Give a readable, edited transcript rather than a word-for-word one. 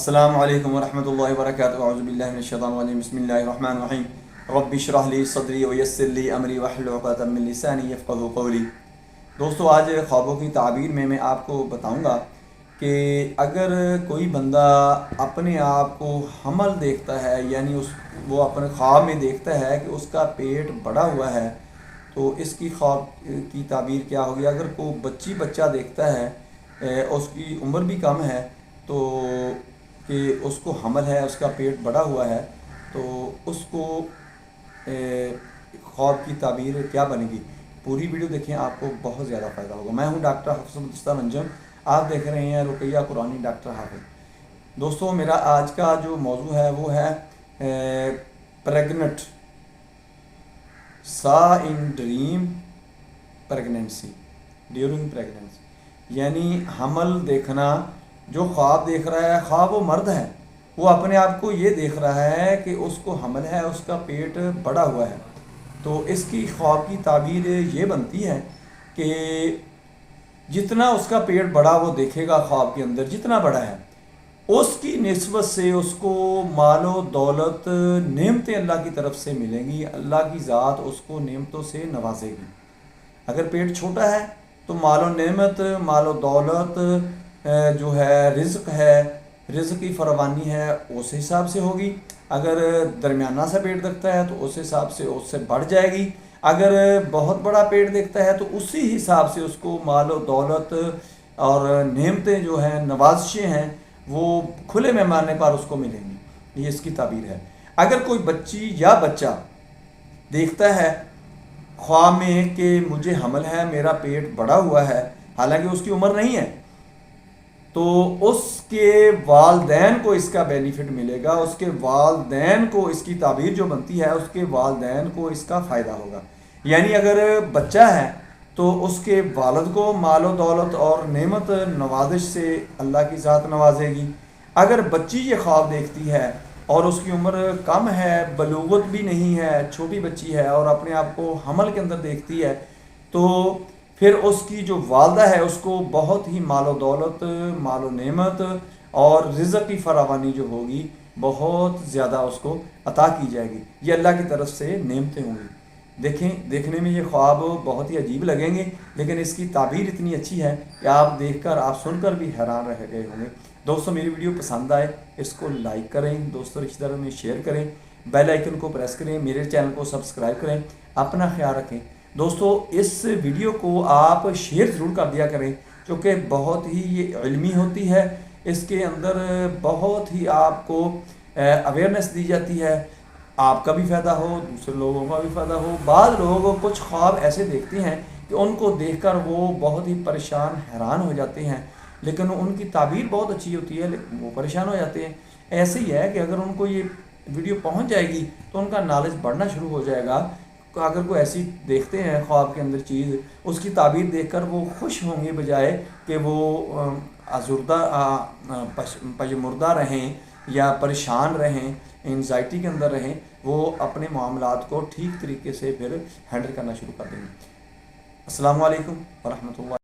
السلام علیکم ورحمۃ اللہ وبرکاتہ اعوذ باللہ من الشیطان الرجیم بسم اللہ الرحمن الرحیم رب اشرح لی صدری ویسر لی امری واحلل عقدۃ من لسانی یفقہوا قولی۔ دوستو آج خوابوں کی تعبیر میں آپ کو بتاؤں گا کہ اگر کوئی بندہ اپنے آپ کو حمل دیکھتا ہے، یعنی وہ اپنے خواب میں دیکھتا ہے کہ اس کا پیٹ بڑا ہوا ہے، تو اس کی خواب کی تعبیر کیا ہوگی؟ اگر کوئی بچہ دیکھتا ہے، اس کی عمر بھی کم ہے، تو کہ اس کو حمل ہے، اس کا پیٹ بڑا ہوا ہے، تو اس کو خواب کی تعبیر کیا بنے گی؟ پوری ویڈیو دیکھیں، آپ کو بہت زیادہ فائدہ ہوگا۔ میں ہوں ڈاکٹر حافظ مدثر انجم، آپ دیکھ رہے ہیں رقیہ قرآنی ڈاکٹر حافظ۔ دوستو میرا آج کا جو موضوع ہے وہ ہے پریگنٹ سا in dream pregnancy during pregnancy, یعنی حمل دیکھنا۔ جو خواب دیکھ رہا ہے، خواب وہ مرد ہے، وہ اپنے آپ کو یہ دیکھ رہا ہے کہ اس کو حمل ہے، اس کا پیٹ بڑا ہوا ہے، تو اس کی خواب کی تعبیر یہ بنتی ہے کہ جتنا اس کا پیٹ بڑا وہ دیکھے گا خواب کے اندر، جتنا بڑا ہے، اس کی نسبت سے اس کو مال و دولت نعمتیں اللہ کی طرف سے ملیں گی، اللہ کی ذات اس کو نعمتوں سے نوازے گی۔ اگر پیٹ چھوٹا ہے تو مال و نعمت، مال و دولت جو ہے، رزق کی فراوانی ہے، اس حساب سے ہوگی۔ اگر درمیانہ سا پیٹ دیکھتا ہے تو اس حساب سے اس سے بڑھ جائے گی۔ اگر بہت بڑا پیٹ دیکھتا ہے تو اسی حساب سے اس کو مال و دولت اور نعمتیں جو ہیں، نوازشیں ہیں، وہ کھلے پیمانے پر اس کو ملیں گی۔ یہ اس کی تعبیر ہے۔ اگر کوئی بچی یا بچہ دیکھتا ہے خواب میں کہ مجھے حمل ہے، میرا پیٹ بڑا ہوا ہے، حالانکہ اس کی عمر نہیں ہے، تو اس کے والدین کو اس کا بینیفٹ ملے گا، اس کے والدین کو اس کی تعبیر جو بنتی ہے، اس کے والدین کو اس کا فائدہ ہوگا۔ یعنی اگر بچہ ہے تو اس کے والد کو مال و دولت اور نعمت نوازش سے اللہ کی ذات نوازے گی۔ اگر بچی یہ خواب دیکھتی ہے اور اس کی عمر کم ہے، بلوغت بھی نہیں ہے، چھوٹی بچی ہے، اور اپنے آپ کو حمل کے اندر دیکھتی ہے، تو پھر اس کی جو والدہ ہے اس کو بہت ہی مال و دولت، مال و نعمت اور رزق کی فراوانی جو ہوگی، بہت زیادہ اس کو عطا کی جائے گی۔ یہ اللہ کی طرف سے نعمتیں ہوں گی۔ دیکھنے میں یہ خواب بہت ہی عجیب لگیں گے، لیکن اس کی تعبیر اتنی اچھی ہے کہ آپ دیکھ کر، آپ سن کر بھی حیران رہ گئے ہوں گے۔ دوستو میری ویڈیو پسند آئے اس کو لائک کریں، دوستوں رشتہ داروں میں شیئر کریں، بیل آئیکن کو پریس کریں، میرے چینل کو سبسکرائب کریں، اپنا خیال رکھیں۔ دوستو اس ویڈیو کو آپ شیئر ضرور کر دیا کریں، کیونکہ بہت ہی یہ علمی ہوتی ہے، اس کے اندر بہت ہی آپ کو اویئرنیس دی جاتی ہے، آپ کا بھی فائدہ ہو، دوسرے لوگوں کا بھی فائدہ ہو۔ بعض لوگ کچھ خواب ایسے دیکھتے ہیں کہ ان کو دیکھ کر وہ بہت ہی پریشان، حیران ہو جاتے ہیں، لیکن ان کی تعبیر بہت اچھی ہوتی ہے، لیکن وہ پریشان ہو جاتے ہیں۔ ایسے ہی ہے کہ اگر ان کو یہ ویڈیو پہنچ جائے گی تو ان کا نالج بڑھنا شروع ہو جائے گا۔ اگر کوئی ایسی دیکھتے ہیں خواب کے اندر چیز، اس کی تعبیر دیکھ کر وہ خوش ہوں گے، بجائے کہ وہ پژمردہ رہیں یا پریشان رہیں، انزائٹی کے اندر رہیں، وہ اپنے معاملات کو ٹھیک طریقے سے پھر ہینڈل کرنا شروع کر دیں گے۔ السلام علیکم ورحمۃ اللہ۔